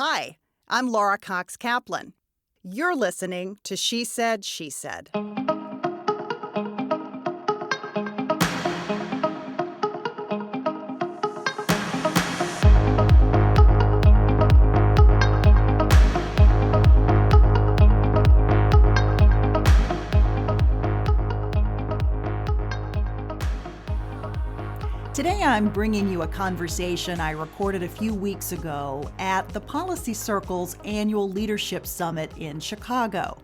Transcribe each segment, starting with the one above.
Hi, I'm Laura Cox Kaplan. You're listening to She Said, She Said. Today I'm bringing you a conversation I recorded a few weeks ago at the Policy Circle's annual Leadership Summit in Chicago.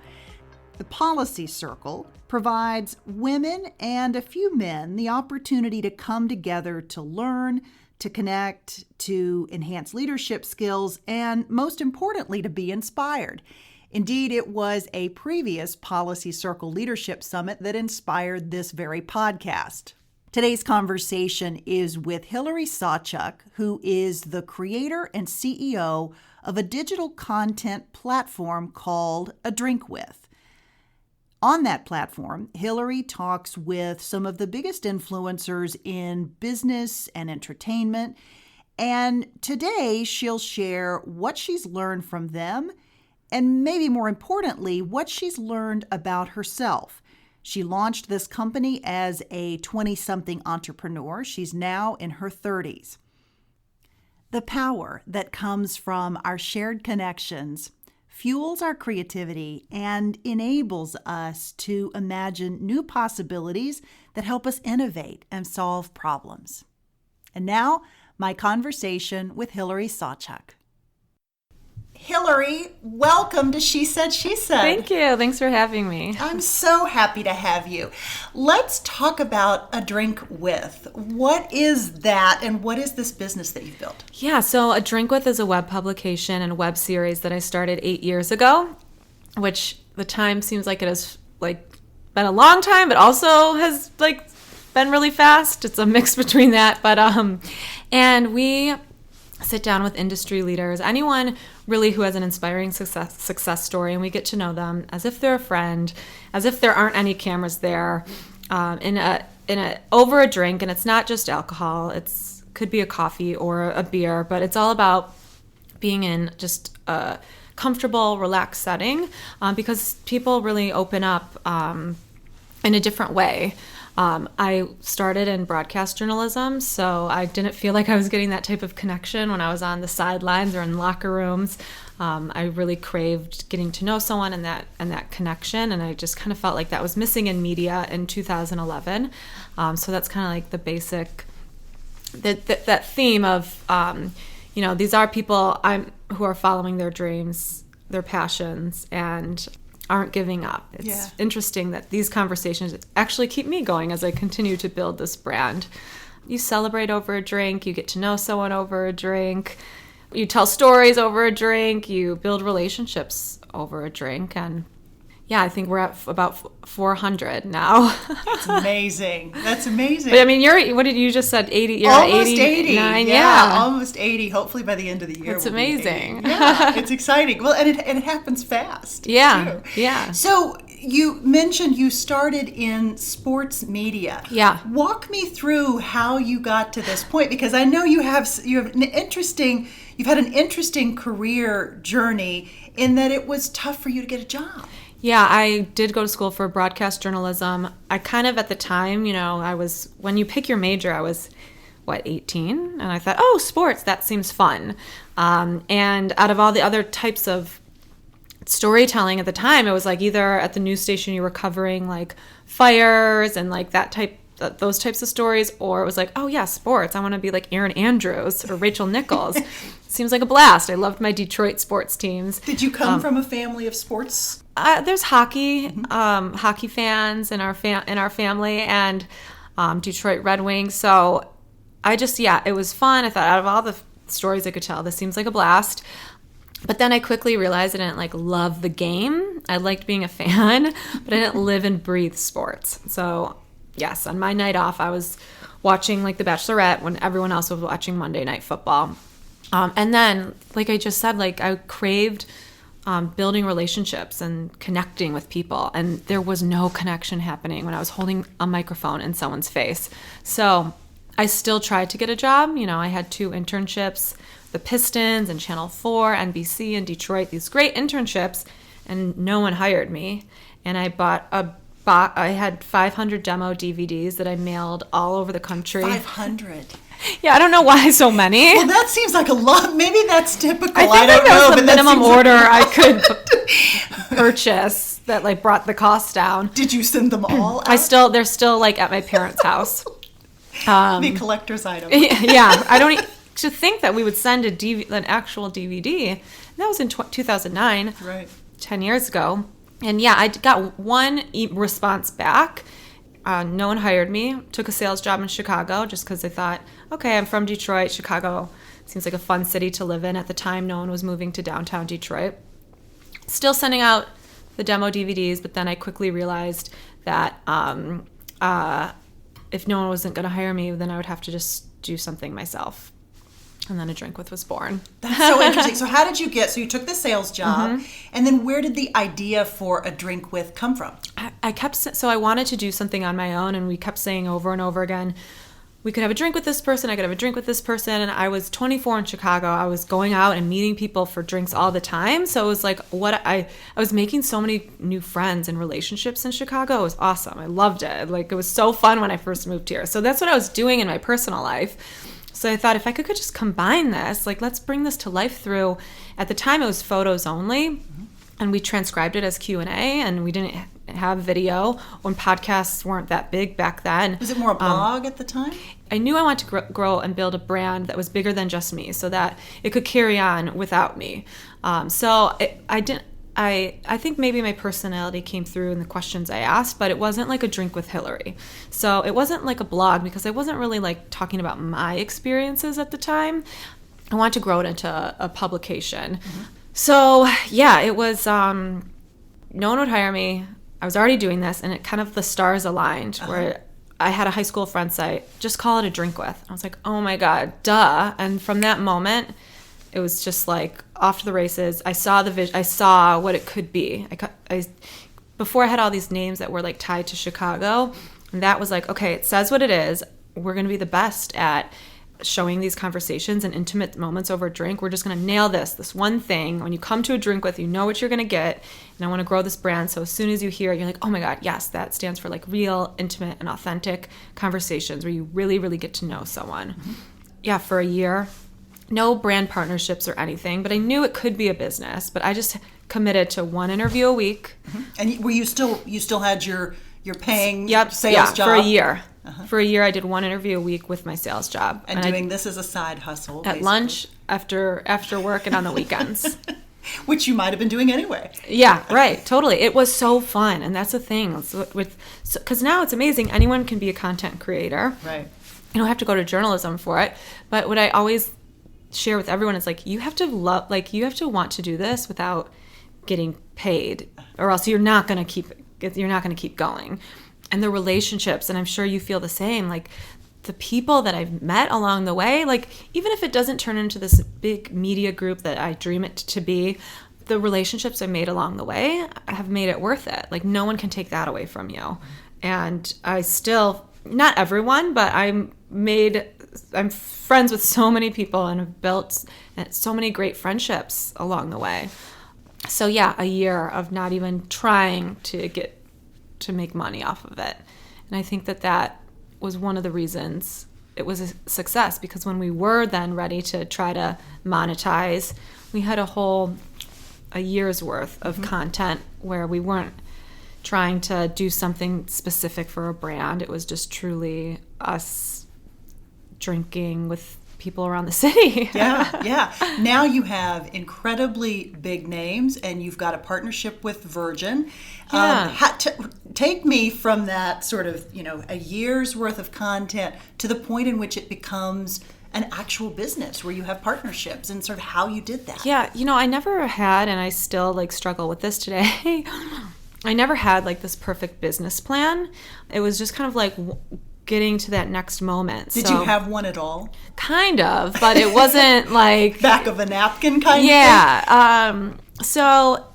The Policy Circle provides women and a few men the opportunity to come together to learn, to connect, to enhance leadership skills, and most importantly, to be inspired. Indeed, it was a previous Policy Circle Leadership Summit that inspired this very podcast. Today's conversation is with Hillary Sawchuk, who is the creator and CEO of a digital content platform called A Drink With. On that platform, Hillary talks with some of the biggest influencers in business and entertainment, and today she'll share what she's learned from them, and maybe more importantly, what she's learned about herself. She launched this company as a 20-something entrepreneur. She's now in her 30s. The power that comes from our shared connections fuels our creativity and enables us to imagine new possibilities that help us innovate and solve problems. And now, my conversation with Hillary Sawchuk. Hillary, welcome to She Said, She Said. Thank you. Thanks for having me. I'm so happy to have you. Let's talk about A Drink With. What is that, and what is this business that you've built? Yeah, so A Drink With is a web publication and web series that I started 8 years ago, which the time seems like it has been a long time, but also has been really fast. It's a mix between that, but and we sit down with industry leaders, anyone really who has an inspiring success story, and we get to know them as if they're a friend, as if there aren't any cameras there, in a over a drink. And it's not just alcohol; could be a coffee or a beer, but it's all about being in just a comfortable, relaxed setting, because people really open up in a different way. I started in broadcast journalism, so I didn't feel like I was getting that type of connection when I was on the sidelines or in locker rooms. I really craved getting to know someone and that connection, and I just kind of felt like that was missing in media in 2011. So that's kind of like the basic, that theme of, these are people who are following their dreams, their passions, and aren't giving up. It's interesting that these conversations actually keep me going as I continue to build this brand. You celebrate over a drink, you get to know someone over a drink, you tell stories over a drink, you build relationships over a drink, and I think we're at about 400 now. That's amazing. That's amazing. But I mean, what did you just said? 80? You're almost 89? Yeah, almost 80. Hopefully by the end of the year. It's amazing. Yeah, it's exciting. Well, and it happens fast. Yeah, too. yeah. So you mentioned you started in sports media. Yeah. Walk me through how you got to this point, because I know you've had an interesting career journey in that it was tough for you to get a job. Yeah, I did go to school for broadcast journalism. I kind of, at the time, when you pick your major, I was, 18? And I thought, sports, that seems fun. And out of all the other types of storytelling at the time, it was either at the news station you were covering fires and those types of stories, or it was sports. I want to be like Erin Andrews or Rachel Nichols. Seems like a blast. I loved my Detroit sports teams. Did you come from a family of sports? There's hockey, hockey fans in our family, and Detroit Red Wings. So I just, it was fun. I thought, out of all the stories I could tell, this seems like a blast. But then I quickly realized I didn't love the game. I liked being a fan, but I didn't live and breathe sports. So yes, on my night off, I was watching The Bachelorette when everyone else was watching Monday Night Football. And then, like I just said, I craved building relationships and connecting with people. And there was no connection happening when I was holding a microphone in someone's face. So I still tried to get a job. I had 2 internships the Pistons and Channel 4, NBC in Detroit, these great internships, and no one hired me. And I I had 500 demo DVDs that I mailed all over the country. 500. Yeah, I don't know why so many. Well, that seems like a lot. Maybe that's typical. I think that was the minimum order I could purchase that like brought the cost down. Did you send them all out? They're still like at my parents' house. The collector's item. Yeah, I don't to think that we would send an actual DVD. That was in 2009. Right. 10 years ago. And yeah, I got one response back. No one hired me. Took a sales job in Chicago just because I thought, okay, I'm from Detroit. Chicago seems like a fun city to live in. At the time, no one was moving to downtown Detroit. Still sending out the demo DVDs, but then I quickly realized that if no one wasn't going to hire me, then I would have to just do something myself. And then A Drink With was born. That's so interesting. So how did you so you took the sales job, and then where did the idea for A Drink With come from? I wanted to do something on my own, and we kept saying over and over again, we could have a drink with this person, I could have a drink with this person, and I was 24 in Chicago. I was going out and meeting people for drinks all the time, so it was like I was making so many new friends and relationships in Chicago. It was awesome. I loved it. Like, it was so fun when I first moved here. So that's what I was doing in my personal life. So I thought if I could just combine this, like, let's bring this to life through, at the time it was photos only, and we transcribed it as Q&A, and we didn't have video when podcasts weren't that big back then. Was it more a blog at the time? I knew I wanted to grow and build a brand that was bigger than just me so that it could carry on without me. I think maybe my personality came through in the questions I asked, but it wasn't like A Drink with Hillary. So it wasn't like a blog because I wasn't really like talking about my experiences at the time. I wanted to grow it into a publication. So yeah, it was, no one would hire me. I was already doing this, and it kind of, the stars aligned where I had a high school friend say, just call it A Drink With. I was like, oh my God, duh. And from that moment, it was just like off to the races. I saw the vision. I saw what it could be. Before I had all these names that were like tied to Chicago, and that was like, okay, it says what it is. We're going to be the best at showing these conversations and intimate moments over a drink. We're just going to nail this one thing. When you come to A Drink With, you know what you're going to get. And I want to grow this brand. So as soon as you hear it, you're like, oh my God, yes, that stands for like real, intimate, and authentic conversations where you really, really get to know someone. Yeah, for a year. No brand partnerships or anything, but I knew it could be a business. But I just committed to one interview a week. And were you still had your paying sales job? For a year. For a year, I did one interview a week with my sales job. And doing this as a side hustle. At basically. lunch, after work, and on the weekends. Which you might have been doing anyway. Yeah, right. Totally. It was so fun. And that's the thing. Because now it's amazing. Anyone can be a content creator. Right. You don't have to go to journalism for it. But what I always share with everyone is like, you have to want to do this without getting paid, or else you're not going to keep going. And the relationships, and I'm sure you feel the same, like the people that I've met along the way, like even if it doesn't turn into this big media group that I dream it to be, the relationships I made along the way have made it worth it. Like no one can take that away from you. And I still, not everyone, but I'm friends with so many people and have built so many great friendships along the way. So yeah, a year of not even trying to make money off of it. And I think that was one of the reasons it was a success, because when we were then ready to try to monetize, we had a year's worth of content where we weren't trying to do something specific for a brand. It was just truly us drinking with people around the city. Yeah. Now you have incredibly big names, and you've got a partnership with Virgin. Yeah. Take me from that sort of, a year's worth of content to the point in which it becomes an actual business where you have partnerships, and sort of how you did that. Yeah, I never had, and I still struggle with this today. I never had this perfect business plan. It was just kind of getting to that next moment. Did you have one at all? Kind of, but it wasn't back of a napkin kind of thing? Yeah. So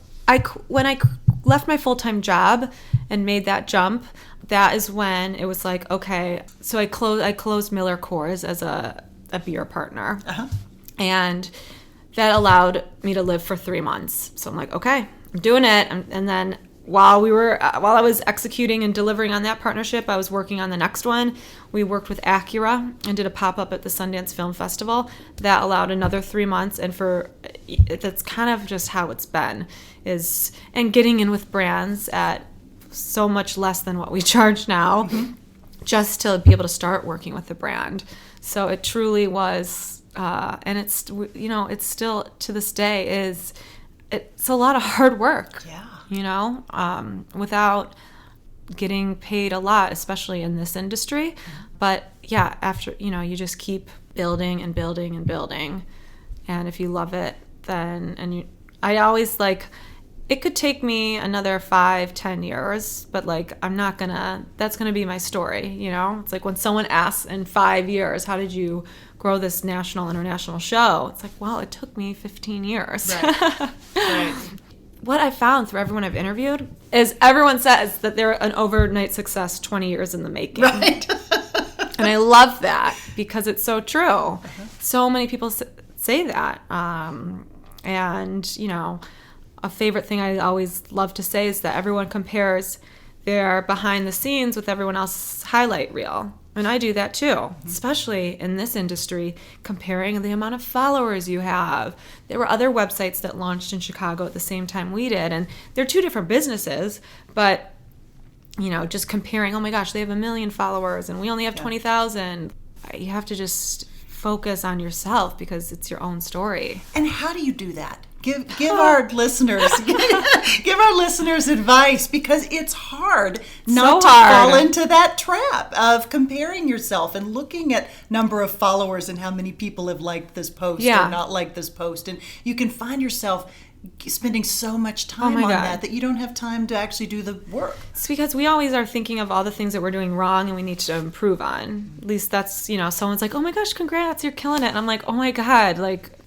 when I left my full-time job and made that jump, that is when it was okay. So I closed Miller Coors as a beer partner. And that allowed me to live for 3 months. So I'm like, okay, I'm doing it. And then while I was executing and delivering on that partnership, I was working on the next one. We worked with Acura and did a pop-up at the Sundance Film Festival. That allowed another 3 months. And that's kind of just how it's been, and getting in with brands at so much less than what we charge now, just to be able to start working with the brand. So it truly was, and it's, it's still to this day it's a lot of hard work. Yeah. Without getting paid a lot, especially in this industry. But yeah, after, you just keep building and building and building. And if you love it, then, I always it could take me another 5-10 years, but that's going to be my story. It's like when someone asks in 5 years, how did you grow this national, international show? It's like, well, it took me 15 years. Right. Right. What I found through everyone I've interviewed is everyone says that they're an overnight success 20 years in the making. Right. And I love that because it's so true. So many people say that. And, a favorite thing I always love to say is that everyone compares their behind the scenes with everyone else's highlight reel. And I do that too, especially in this industry, comparing the amount of followers you have. There were other websites that launched in Chicago at the same time we did, and they're two different businesses, but, just comparing, oh my gosh, they have 1 million followers and we only have 20,000. You have to just focus on yourself because it's your own story. And how do you do that? Give our listeners advice, because it's hard not to fall into that trap of comparing yourself and looking at number of followers and how many people have liked this post or not liked this post, and you can find yourself spending so much time on that you don't have time to actually do the work. It's because we always are thinking of all the things that we're doing wrong and we need to improve on. At least that's, someone's like, oh my gosh, congrats, you're killing it. And I'm like, oh my God,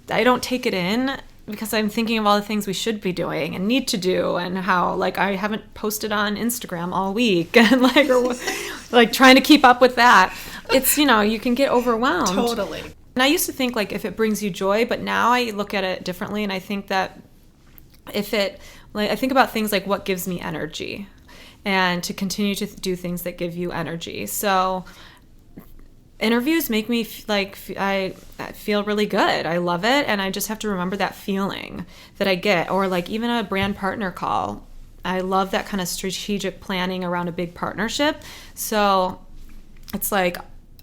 I don't take it in because I'm thinking of all the things we should be doing and need to do, and how I haven't posted on Instagram all week and or trying to keep up with that. It's, you can get overwhelmed. Totally. And I used to think if it brings you joy, but now I look at it differently, and I think that I think about things like what gives me energy, and to continue to do things that give you energy. So interviews make me I feel really good. I love it, and I just have to remember that feeling that I get. Or even a brand partner call. I love that kind of strategic planning around a big partnership. So it's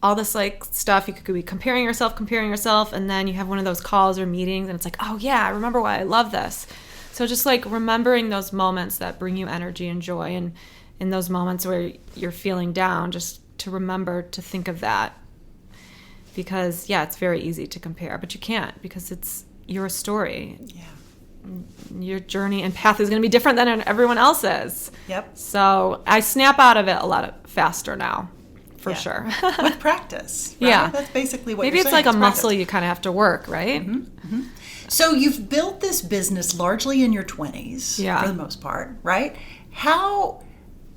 all this stuff, you could be comparing yourself, and then you have one of those calls or meetings, and it's oh yeah, I remember why I love this. So just remembering those moments that bring you energy and joy, and in those moments where you're feeling down, just to remember to think of that. Because it's very easy to compare, but you can't, because it's your story. Yeah. Your journey and path is going to be different than everyone else's. Yep. So I snap out of it a lot faster now, for sure. With practice. Right? Yeah. That's basically what maybe you're saying. Maybe it's a muscle you kind of have to work, right? Mm-hmm. Mm-hmm. So you've built this business largely in your 20s, for the most part, right? How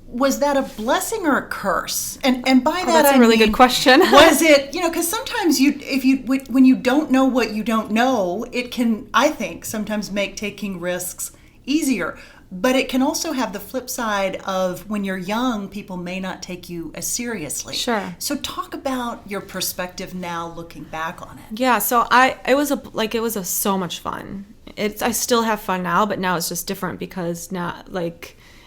was that a blessing or a curse? And by that that's a really good question. Was it, because sometimes when you don't know what you don't know, it can, I think, sometimes make taking risks easier. But it can also have the flip side of when you're young, people may not take you as seriously. Sure. So talk about your perspective now, looking back on it. Yeah. So it was so much fun. I still have fun now, but now it's just different because now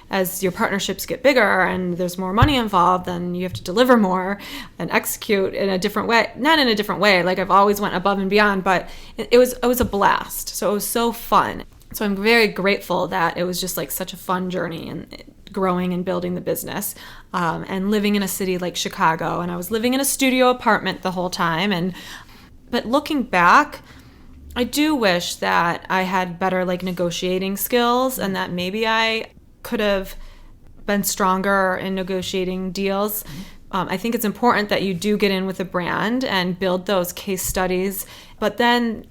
as your partnerships get bigger and there's more money involved, then you have to deliver more and execute in a different way. Not in a different way. I've always went above and beyond, but it was a blast. So it was so fun. So I'm very grateful that it was just such a fun journey and growing and building the business, and living in a city like Chicago. And I was living in a studio apartment the whole time. But looking back, I do wish that I had better negotiating skills, and that maybe I could have been stronger in negotiating deals. I think it's important that you do get in with a brand and build those case studies. But then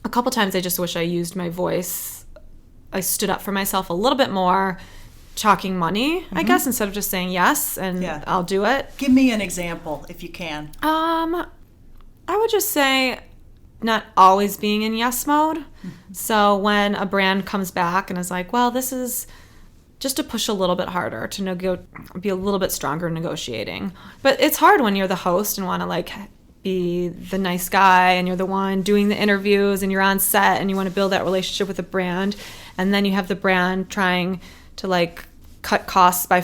a couple times I just wish I used my voice. I stood up for myself a little bit more, talking money, I guess, instead of just saying yes and I'll do it. Give me an example if you can. I would just say not always being in yes mode. So when a brand comes back and is like, well, this is just to push a little bit harder, to be a little bit stronger negotiating. But it's hard when you're the host and want to like be the nice guy and you're the one doing the interviews and you're on set and you want to build that relationship with a brand, and then you have the brand trying to like cut costs by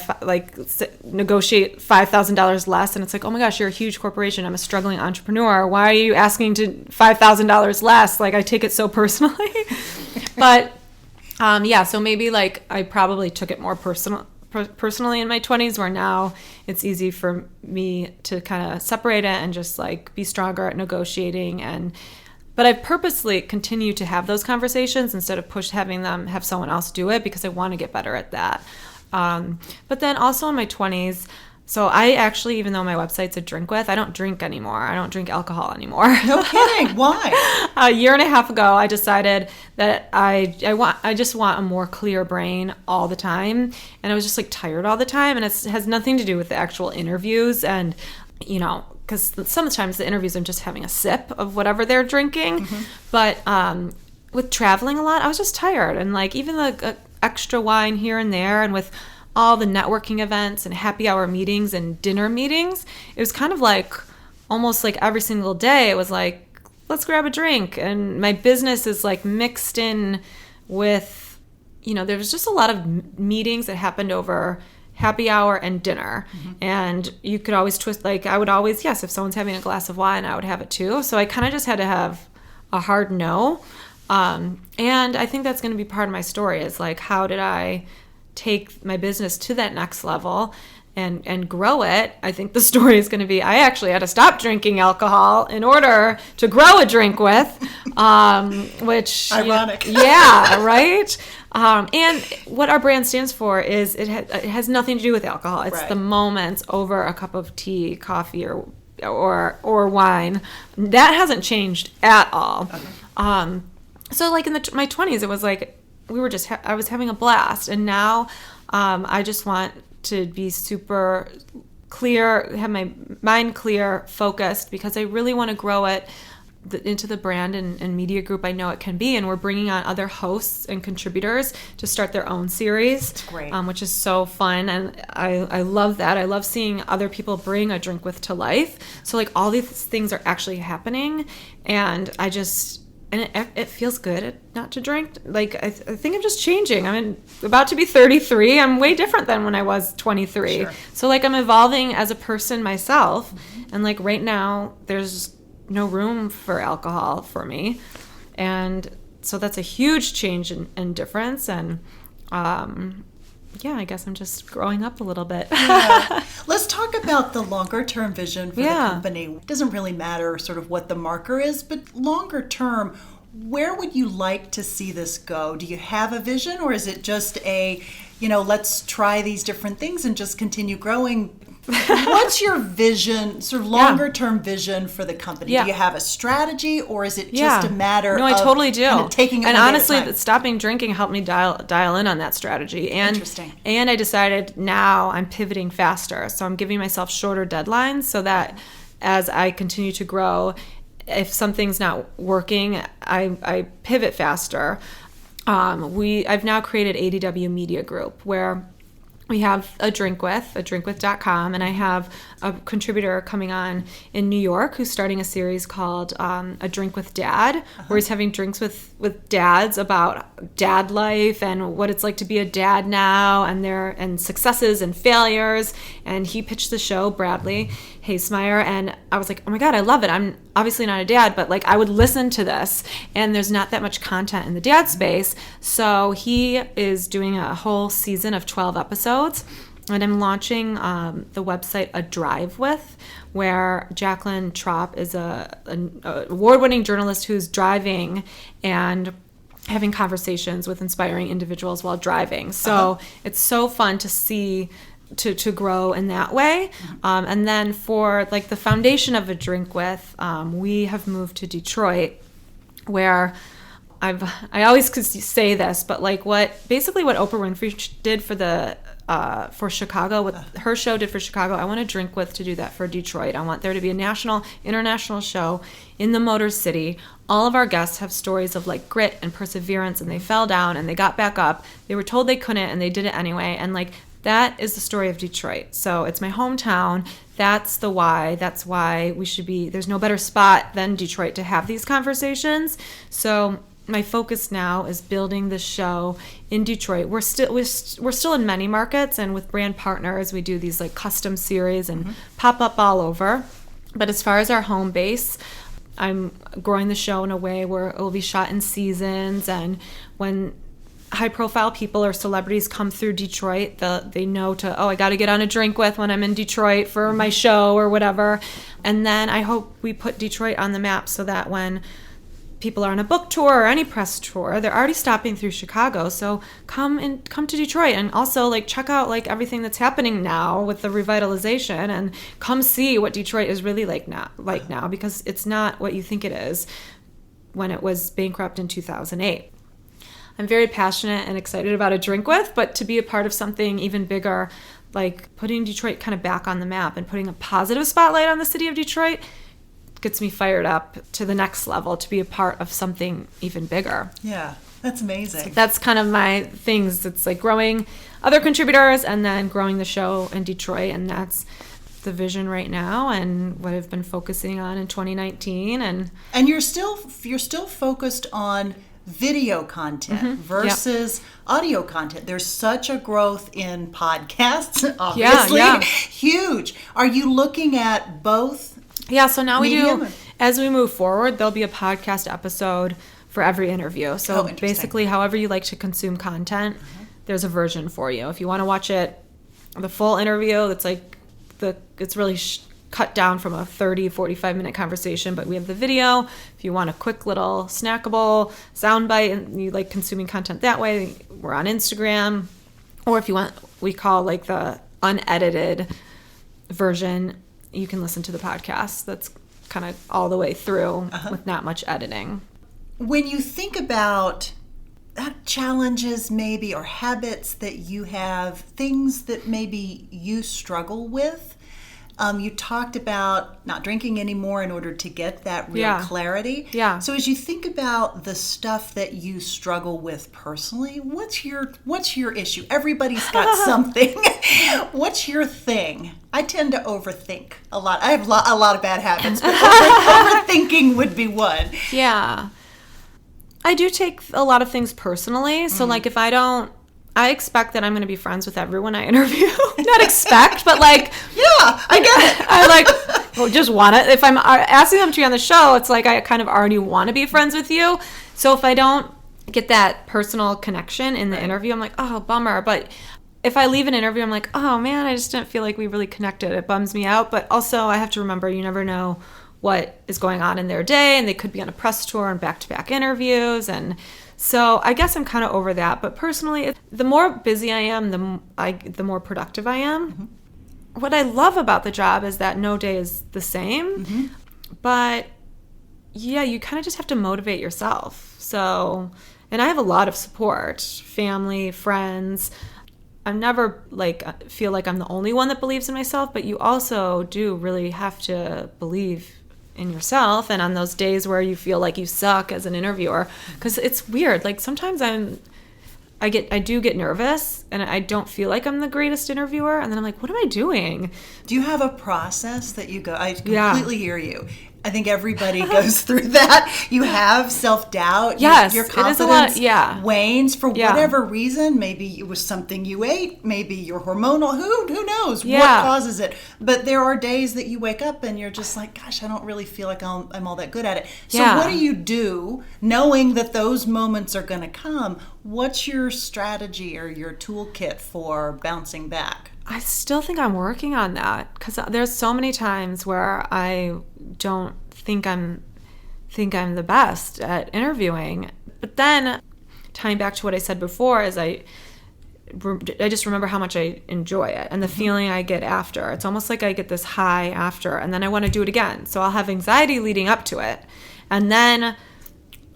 negotiate $5,000 less, and it's like, oh my gosh, you're a huge corporation, I'm a struggling entrepreneur, why are you asking to $5,000 less? Like, I take it so personally. But so maybe like I probably took it more personally in my 20s, where now it's easy for me to kind of separate it and just like be stronger at negotiating. But I purposely continue to have those conversations instead of having them have someone else do it, because I want to get better at that. But then also in my 20s, so I actually, even though my website's a drink with, I don't drink anymore. I don't drink alcohol anymore. No kidding. Why? A year and a half ago, I decided that I just want a more clear brain all the time. And I was just like tired all the time. And it has nothing to do with the actual interviews. And, you know, because sometimes the interviews I'm just having a sip of whatever they're drinking. Mm-hmm. But with traveling a lot, I was just tired. And like even the extra wine here and there, and with all the networking events and happy hour meetings and dinner meetings, it was kind of like almost like every single day it was like, let's grab a drink. And my business is like mixed in with, you know, there was just a lot of meetings that happened over happy hour and dinner. Mm-hmm. And you could always twist, like I would always, yes, if someone's having a glass of wine, I would have it too. So I kind of just had to have a hard no. And I think that's going to be part of my story, is like, how did I take my business to that next level and grow it? I think the story is going to be, I actually had to stop drinking alcohol in order to grow a drink with, which ironic. Yeah, right. And what our brand stands for is it has nothing to do with alcohol. It's right. The moments over a cup of tea, coffee, or wine. That hasn't changed at all. Okay. So like in my 20s, it was like I was having a blast, and now I just want to be super clear, have my mind clear, focused, because I really want to grow it into the brand and media group I know it can be. And we're bringing on other hosts and contributors to start their own series. That's great. Which is so fun, and I love that. I love seeing other people bring a drink with to life. So like all these things are actually happening, and it feels good not to drink. Like, I think I'm just changing. I'm about to be 33. I'm way different than when I was 23. Sure. So, like, I'm evolving as a person myself. Mm-hmm. And, like, right now, there's no room for alcohol for me. And so that's a huge change and difference. And, I guess I'm just growing up a little bit. Yeah. Let's talk about the longer-term vision for the company. It doesn't really matter sort of what the marker is, but longer term, where would you like to see this go? Do you have a vision, or is it just let's try these different things and just continue growing? What's your vision, sort of longer-term vision for the company? Yeah. Do you have a strategy, or is it just a matter of I totally do. Kind of taking it and one honestly, day at a time? Stopping drinking helped me dial in on that strategy. And, Interesting. And I decided now I'm pivoting faster. So I'm giving myself shorter deadlines so that as I continue to grow, if something's not working, I pivot faster. I've now created ADW Media Group, where we have a drinkwith.com, and I have a contributor coming on in New York who's starting a series called A Drink with Dad, where he's having drinks with dads about dad life and what it's like to be a dad now, and successes and failures. And he pitched the show, Bradley Hasemeyer, and I was like, oh my God, I love it. I'm obviously not a dad, but like I would listen to this, and there's not that much content in the dad space. So he is doing a whole season of 12 episodes, and I'm launching the website A Drive With, where Jacqueline Trop is an award-winning journalist who's driving and having conversations with inspiring individuals while driving. So it's so fun to see to grow in that way. And then for like the foundation of A Drink With, we have moved to Detroit, where I always could say this, but like what Oprah Winfrey did for Chicago, what her show did for Chicago, I want to Drink With to do that for Detroit. I want there to be a national, international show in the Motor City all of our guests have stories of like grit and perseverance, and they fell down and they got back up. They were told they couldn't and they did it anyway. And like that is the story of Detroit. So it's my hometown. That's the why. That's why we should be, there's no better spot than Detroit to have these conversations. So my focus now is building the show in Detroit. We're still in many markets, and with brand partners, we do these like custom series and pop up all over. But as far as our home base, I'm growing the show in a way where it will be shot in seasons, and when high-profile people or celebrities come through Detroit, they know I got to get on a drink with when I'm in Detroit for my show or whatever. And then I hope we put Detroit on the map so that when people are on a book tour or any press tour, they're already stopping through Chicago. So come to Detroit, and also like check out like everything that's happening now with the revitalization, and come see what Detroit is really like now, because it's not what you think it is when it was bankrupt in 2008. I'm very passionate and excited about a drink with, but to be a part of something even bigger, like putting Detroit kind of back on the map and putting a positive spotlight on the city of Detroit, gets me fired up to the next level to be a part of something even bigger. Yeah, that's amazing. So that's kind of my things. It's like growing other contributors and then growing the show in Detroit, and that's the vision right now and what I've been focusing on in 2019. And you're still focused on video content versus audio content. There's such a growth in podcasts, obviously. Yeah. Huge. Are you looking at both? Yeah, so now medium? we do, as we move forward, there'll be a podcast episode for every interview. So basically, however you like to consume content, there's a version for you. If you want to watch it, the full interview, it's really cut down from a 30, 45-minute conversation, but we have the video. If you want a quick little snackable soundbite and you like consuming content that way, we're on Instagram. Or if you want, we call like the unedited version, you can listen to the podcast. That's kind of all the way through with not much editing. When you think about challenges maybe or habits that you have, things that maybe you struggle with, you talked about not drinking anymore in order to get that real clarity. Yeah. So as you think about the stuff that you struggle with personally, what's your issue? Everybody's got something. What's your thing? I tend to overthink a lot. I have a lot of bad habits, but overthinking would be one. Yeah. I do take a lot of things personally. So like if I expect that I'm going to be friends with everyone I interview. Not expect, but like... Yeah, I get it. I just want it. If I'm asking them to be on the show, it's like I kind of already want to be friends with you. So if I don't get that personal connection in the interview, I'm like, oh, bummer. But if I leave an interview, I'm like, oh, man, I just didn't feel like we really connected. It bums me out. But also I have to remember you never know what is going on in their day, and they could be on a press tour and back-to-back interviews, and so I guess I'm kind of over that. But personally, the more busy I am, the more productive I am. What I love about the job is that no day is the same. But yeah, you kind of just have to motivate yourself. So, and I have a lot of support, family, friends. I'm never feel like I'm the only one that believes in myself, but you also do really have to believe in yourself, and on those days where you feel like you suck as an interviewer, because it's weird. Like sometimes I do get nervous, and I don't feel like I'm the greatest interviewer, and then I'm like, what am I doing? Do you have a process that you go? I completely hear you. I think everybody goes through that. You have self-doubt. Yes, your confidence it is a lot, wanes for whatever reason. Maybe it was something you ate. Maybe you're hormonal. Who knows what causes it? But there are days that you wake up and you're just like, gosh, I don't really feel like I'm all that good at it. So what do you do knowing that those moments are going to come? What's your strategy or your toolkit for bouncing back? I still think I'm working on that, because there's so many times where I don't think I'm the best at interviewing. But then, tying back to what I said before, is I just remember how much I enjoy it and the feeling I get after. It's almost like I get this high after, and then I want to do it again. So I'll have anxiety leading up to it, and then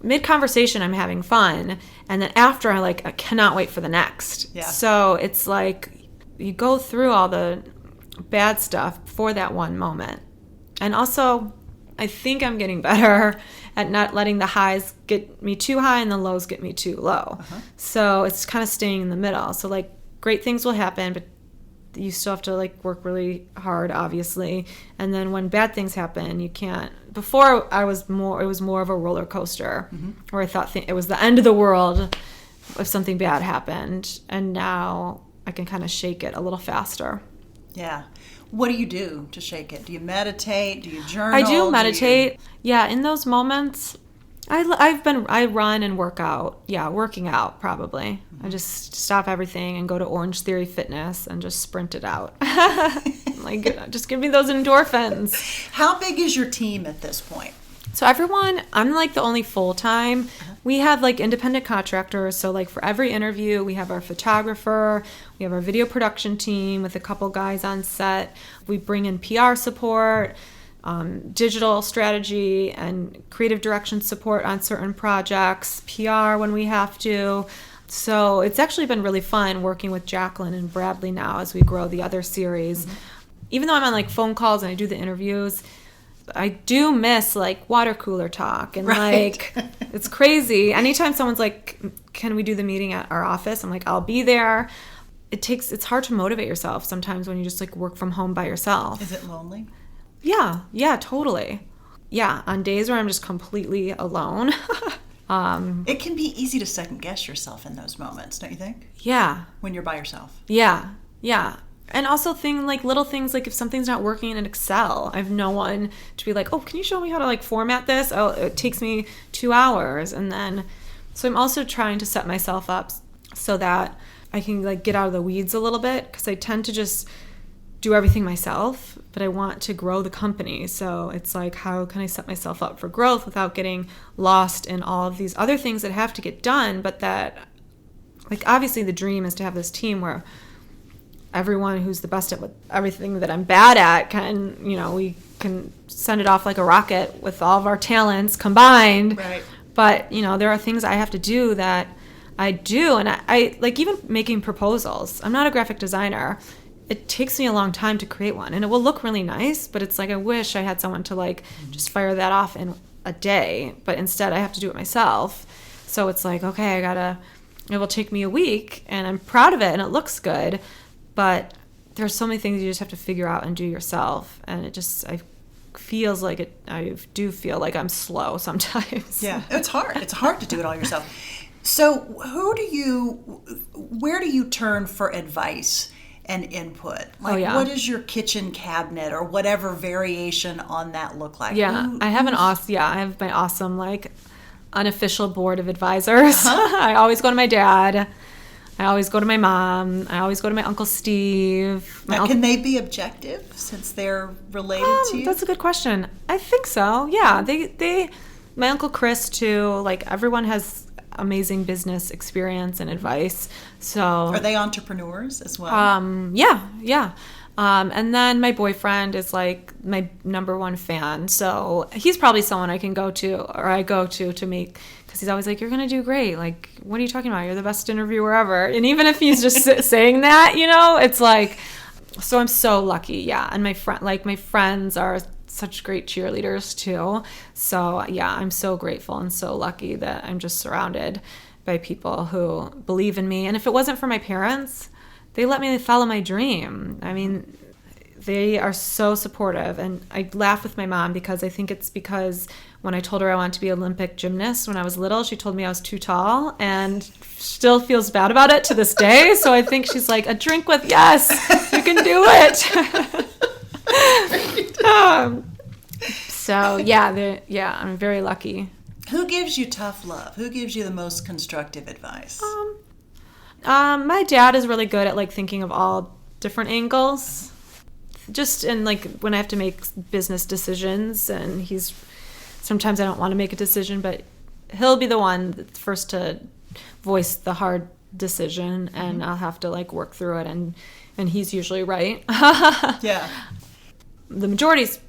mid-conversation I'm having fun, and then after I cannot wait for the next. Yeah. So it's like you go through all the bad stuff for that one moment. And also, I think I'm getting better at not letting the highs get me too high and the lows get me too low. So it's kind of staying in the middle. So like great things will happen, but you still have to like work really hard, obviously. And then when bad things happen, you can't. Before it was more of a roller coaster, where I thought it was the end of the world if something bad happened. And now I can kind of shake it a little faster. Yeah. What do you do to shake it? Do you meditate? Do you journal? I do meditate. Yeah, in those moments, I run and work out. Yeah, working out probably. I just stop everything and go to Orange Theory Fitness and just sprint it out. Like, just give me those endorphins. How big is your team at this point? So I'm like the only full-time. We have like independent contractors. So like for every interview, we have our photographer, we have our video production team with a couple guys on set. We bring in PR support, digital strategy and creative direction support on certain projects, PR when we have to. So it's actually been really fun working with Jacqueline and Bradley now as we grow the other series. Even though I'm on like phone calls and I do the interviews, I do miss like water cooler talk and like it's crazy. Anytime someone's like, can we do the meeting at our office? I'm like, I'll be there. It's hard to motivate yourself sometimes when you just like work from home by yourself. Is it lonely? Yeah, totally. Yeah, on days where I'm just completely alone. It can be easy to second guess yourself in those moments, don't you think? Yeah. When you're by yourself. Yeah. And also little things like if something's not working in Excel, I have no one to be like, oh, can you show me how to like format this? Oh, it takes me 2 hours. And then, so I'm also trying to set myself up so that I can like get out of the weeds a little bit, because I tend to just do everything myself, but I want to grow the company. So it's like, how can I set myself up for growth without getting lost in all of these other things that have to get done? But that, like, obviously the dream is to have this team where everyone who's the best at everything that I'm bad at can, we can send it off like a rocket with all of our talents combined. Right. But, there are things I have to do that I do. And I like even making proposals. I'm not a graphic designer. It takes me a long time to create one, and it will look really nice, but it's like I wish I had someone to like just fire that off in a day, but instead I have to do it myself. So it's like, okay, it will take me a week, and I'm proud of it and it looks good, but there's so many things you just have to figure out and do yourself, and I feels like it. I do feel like I'm slow sometimes. Yeah, it's hard. It's hard to do it all yourself. So where do you turn for advice and input? Like, what does your kitchen cabinet or whatever variation on that look like? Yeah, I have I have my awesome like unofficial board of advisors. I always go to my dad. I always go to my mom. I always go to my Uncle Steve. Now, can they be objective since they're related to you? That's a good question. I think so. Yeah, my Uncle Chris too. Like, everyone has amazing business experience and advice. So are they entrepreneurs as well? Yeah. And then my boyfriend is like my number one fan. So he's probably someone I can go to, or I go to make, because he's always like, you're going to do great. Like, what are you talking about? You're the best interviewer ever. And even if he's just saying that, it's like, so I'm so lucky. Yeah. And my friends are such great cheerleaders too. So yeah, I'm so grateful and so lucky that I'm just surrounded by people who believe in me. And if it wasn't for my parents, they let me follow my dream. I mean, they are so supportive. And I laugh with my mom because I think it's because when I told her I wanted to be an Olympic gymnast when I was little, she told me I was too tall, and still feels bad about it to this day. So I think she's like, a drink with, yes, you can do it. So yeah, I'm very lucky. Who gives you tough love? Who gives you the most constructive advice? My dad is really good at like thinking of all different angles. Just in like when I have to make business decisions, and sometimes I don't want to make a decision, but he'll be the one that's first to voice the hard decision, and I'll have to like work through it, and he's usually right. Yeah. The majority's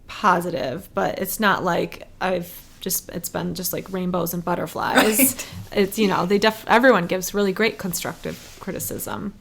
positive, but it's not like it's been just like rainbows and butterflies. Right. It's, everyone gives really great constructive criticism.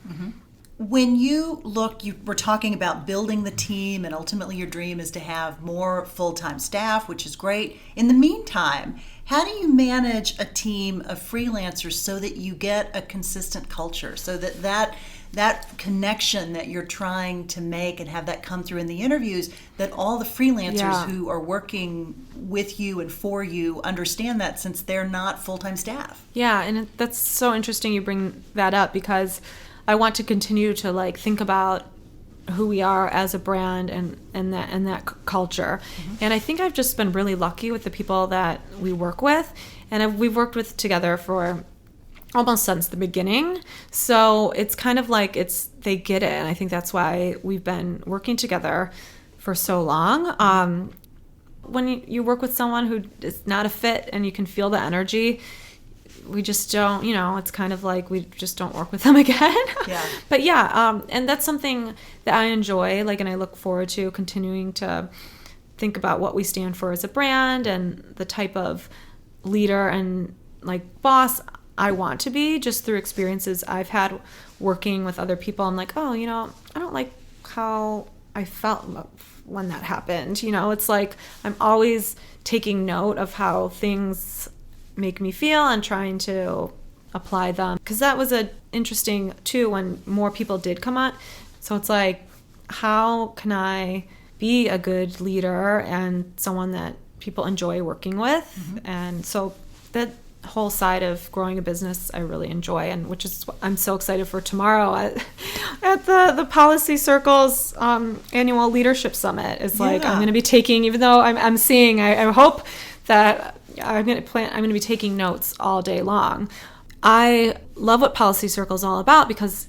When you look, you were talking about building the team, and ultimately your dream is to have more full-time staff, which is great. In the meantime, how do you manage a team of freelancers so that you get a consistent culture, so that connection that you're trying to make and have that come through in the interviews, that all the freelancers who are working with you and for you understand that, since they're not full-time staff? Yeah, and that's so interesting you bring that up, because I want to continue to like think about who we are as a brand and that culture. Mm-hmm. And I think I've just been really lucky with the people that we work with, and we've worked with together for almost since the beginning. So it's kind of like they get it, and I think that's why we've been working together for so long. When you work with someone who is not a fit and you can feel the energy, we just don't, it's kind of like we just don't work with them again. Yeah. But and that's something that I enjoy, and I look forward to continuing to think about what we stand for as a brand and the type of leader and boss I want to be, just through experiences I've had working with other people. I'm like, oh, I don't like how I felt when that happened. It's like I'm always taking note of how things make me feel and trying to apply them, because that was interesting too when more people did come on. So it's like, how can I be a good leader and someone that people enjoy working with? Mm-hmm. And so that whole side of growing a business I really enjoy, and which is I'm so excited for tomorrow at the Policy Circles annual leadership summit. It's like I'm going to be taking, even though I'm seeing, I hope that I'm going to be taking notes all day long. I love what Policy Circle is all about, because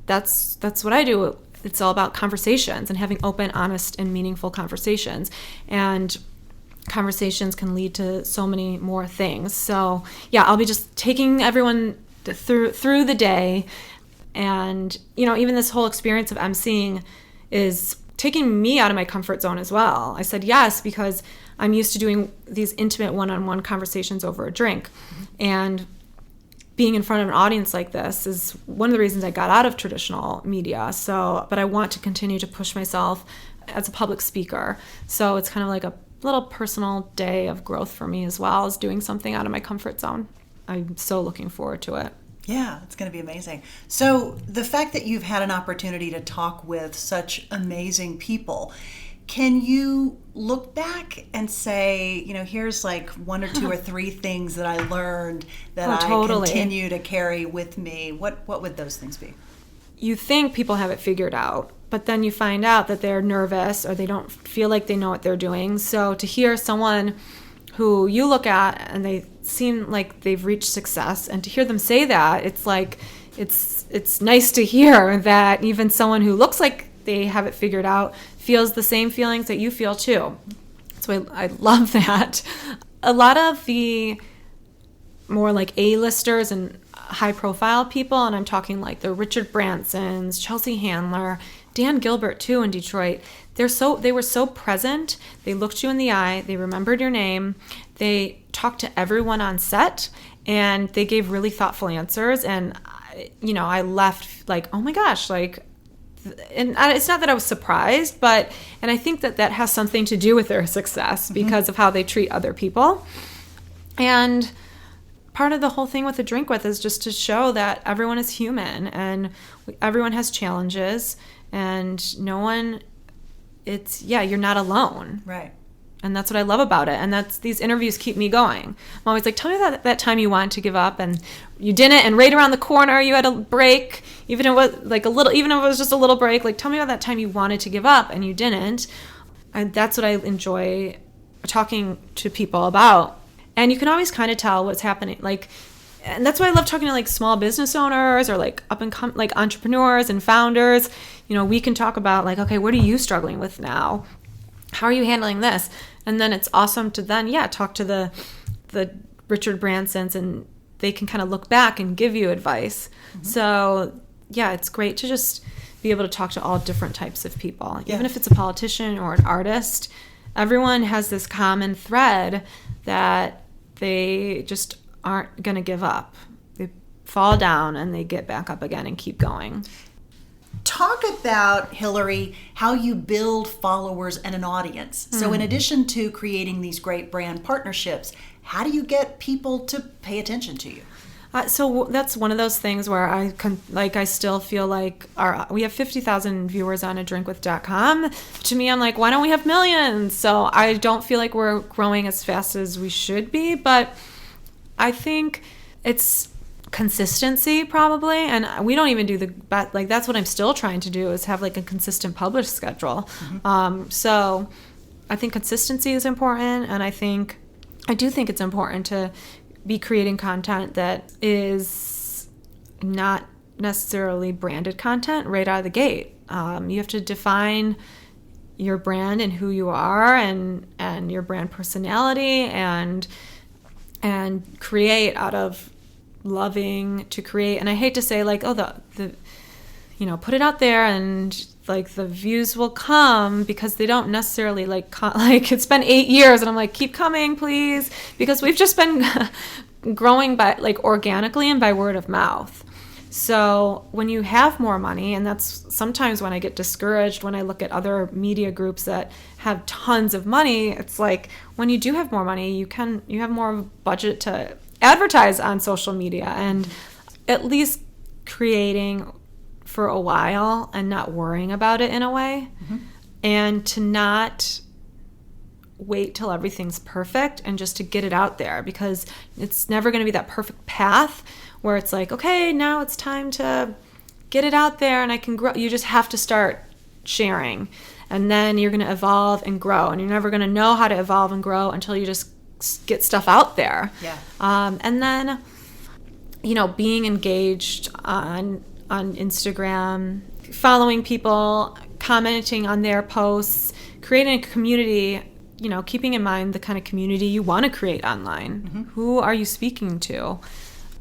that's what I do. It's all about conversations and having open, honest, and meaningful conversations. And conversations can lead to so many more things. So I'll be just taking everyone through the day. And even this whole experience of emceeing is taking me out of my comfort zone as well. I said yes because I'm used to doing these intimate one-on-one conversations over a drink. Mm-hmm. And being in front of an audience like this is one of the reasons I got out of traditional media. But I want to continue to push myself as a public speaker. So it's kind of like a little personal day of growth for me, as well as doing something out of my comfort zone. I'm so looking forward to it. Yeah, it's going to be amazing. So the fact that you've had an opportunity to talk with such amazing people, can you look back and say, here's like one or two or three things that I learned that totally. I continue to carry with me? What would those things be? You think people have it figured out, but then you find out that they're nervous or they don't feel like they know what they're doing. So to hear someone who you look at and they seem like they've reached success, and to hear them say that, it's like it's nice to hear that even someone who looks like they have it figured out feels the same feelings that you feel too. So I love that. A lot of the more like A-listers and high-profile people, and I'm talking like the Richard Bransons, Chelsea Handler, Dan Gilbert too in Detroit. They were so present. They looked you in the eye. They remembered your name. They talked to everyone on set, and they gave really thoughtful answers. And I left like, oh my gosh, like. And it's not that I was surprised, and I think that has something to do with their success because mm-hmm. of how they treat other people. And part of the whole thing with the Drink With is just to show that everyone is human and everyone has challenges, and you're not alone. Right. And that's what I love about it. And these interviews keep me going. I'm always like, tell me that time you wanted to give up and you didn't, and right around the corner you had a break, even if it was just a little break. Like, tell me about that time you wanted to give up and you didn't. And that's what I enjoy talking to people about. And you can always kind of tell what's happening. And that's why I love talking to small business owners or up and come entrepreneurs and founders. We can talk about okay, what are you struggling with now? How are you handling this? And then it's awesome to talk to the Richard Bransons, and they can kind of look back and give you advice. Mm-hmm. So it's great to just be able to talk to all different types of people. Yeah. Even if it's a politician or an artist, everyone has this common thread that they just aren't going to give up. They fall down and they get back up again and keep going. Talk about, Hillary, how you build followers and an audience. So in addition to creating these great brand partnerships, how do you get people to pay attention to you? So that's one of those things where I still feel like we have 50,000 viewers on adrinkwith.com. To me, I'm like, why don't we have millions? So I don't feel like we're growing as fast as we should be, but I think it's consistency probably, and we don't even do that's what I'm still trying to do, is have like a consistent publish schedule. So I think consistency is important, and I do think it's important to be creating content that is not necessarily branded content right out of the gate. You have to define your brand and who you are, and your brand personality, and create out of loving to create. And I hate to say like, oh, the put it out there and like the views will come, because they don't necessarily like it's been 8 years and I'm like, keep coming please, because we've just been growing by like organically and by word of mouth. So when you have more money, and that's sometimes when I get discouraged when I look at other media groups that have tons of money, it's like when you do have more money, you have more budget to advertise on social media, and at least creating for a while and not worrying about it in a way, and to not wait till everything's perfect and just to get it out there, because it's never going to be that perfect path where it's like, okay, now it's time to get it out there and I can grow. You just have to start sharing, and then you're going to evolve and grow, and you're never going to know how to evolve and grow until you just get stuff out there. And then being engaged on Instagram, following people, commenting on their posts, creating a community, keeping in mind the kind of community you want to create online. Who are you speaking to?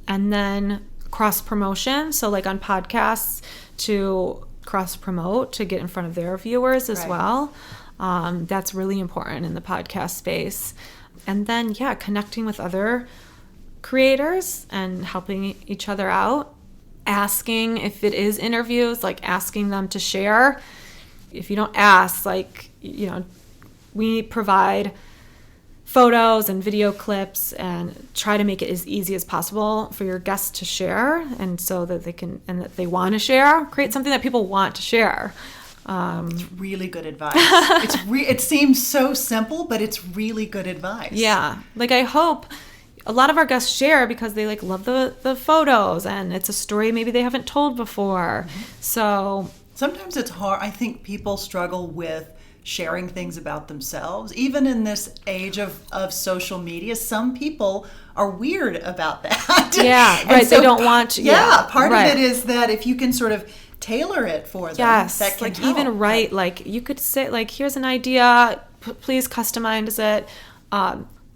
And then cross promotion, so like on podcasts, to cross promote to get in front of their viewers as well. That's really important in the podcast space. And then, connecting with other creators and helping each other out. Asking, if it is interviews, like asking them to share. If you don't ask, we provide photos and video clips and try to make it as easy as possible for your guests to share, and so that they can, and that they want to share. Create something that people want to share. It's really good advice. It seems so simple, but it's really good advice. Yeah. Like I hope a lot of our guests share because they like love the photos, and it's a story maybe they haven't told before. So sometimes it's hard. I think people struggle with sharing things about themselves. Even in this age of social media, some people are weird about that. Right. So they don't want to. Part of it is that if you can sort of tailor it for them. Yes, that can like help. even write, like you could say, like, here's an idea, please customize it.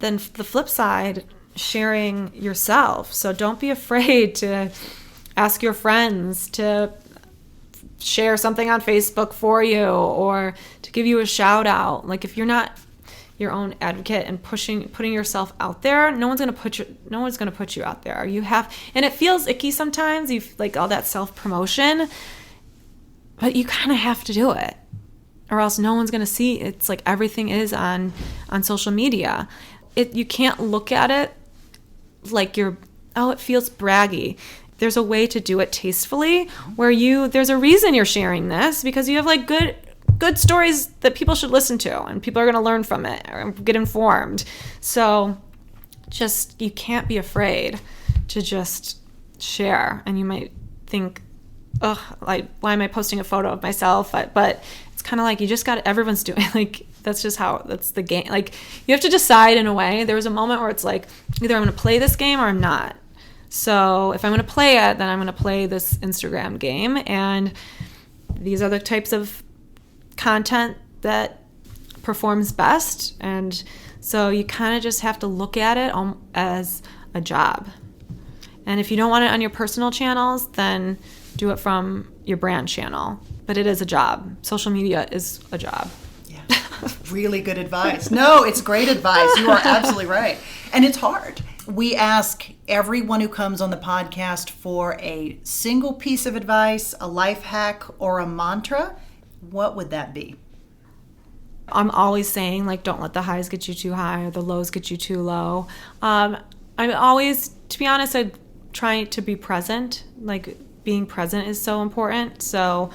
Then the flip side, sharing yourself. So don't be afraid to ask your friends to share something on Facebook for you, or to give you a shout out. Like if you're not your own advocate and putting yourself out there, no one's gonna put you out there. You have, and it feels icky sometimes. You like all that self promotion, but you kind of have to do it, or else no one's gonna see. It's like everything is on social media. You can't look at it like it feels braggy. There's a way to do it tastefully, where there's a reason you're sharing this, because you have like good stories that people should listen to, and people are going to learn from it or get informed. So you can't be afraid to just share. And you might think, why am I posting a photo of myself? But it's kind of like, you just got, everyone's doing, like, that's the game. Like, you have to decide in a way. There was a moment where it's like, either I'm going to play this game or I'm not. So if I'm going to play it, then I'm going to play this Instagram game. And these are the types of content that performs best. And so you kind of just have to look at it as a job. And if you don't want it on your personal channels, then do it from your brand channel. But it is a job. Social media is a job. Yeah, really good advice. No, it's great advice. You are absolutely right. And it's hard. We ask everyone who comes on the podcast for a single piece of advice, a life hack, or a mantra. What would that be? I'm always saying, like, don't let the highs get you too high or the lows get you too low. I'm always, to be honest, I try to be present. Like, being present is so important. So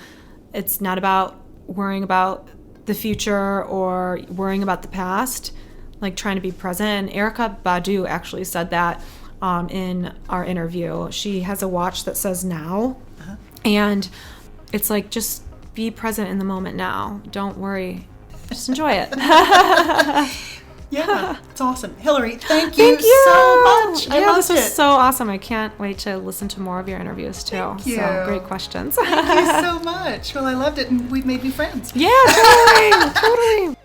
it's not about worrying about the future or worrying about the past, like trying to be present. And Erica Badu actually said that in our interview. She has a watch that says now. And it's like, just be present in the moment now. Don't worry. Just enjoy it. Yeah, it's awesome. Hillary, thank you so much. I loved this it. was so awesome. I can't wait to listen to more of your interviews too. Thank you. So great questions. Thank you so much. Well, I loved it, and we've made new friends. Yeah, totally.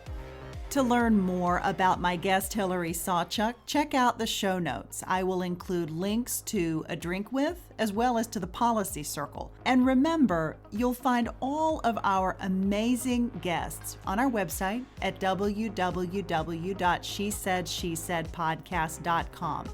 To learn more about my guest Hillary Sawchuk, check out the show notes. I will include links to A Drink With as well as to the Policy Circle. And remember, you'll find all of our amazing guests on our website at www.shesaidshesaidpodcast.com.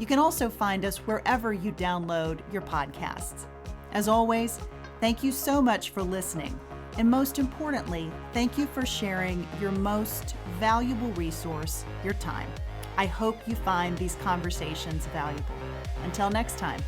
You can also find us wherever you download your podcasts. As always, thank you so much for listening. And most importantly, thank you for sharing your most valuable resource, your time. I hope you find these conversations valuable. Until next time.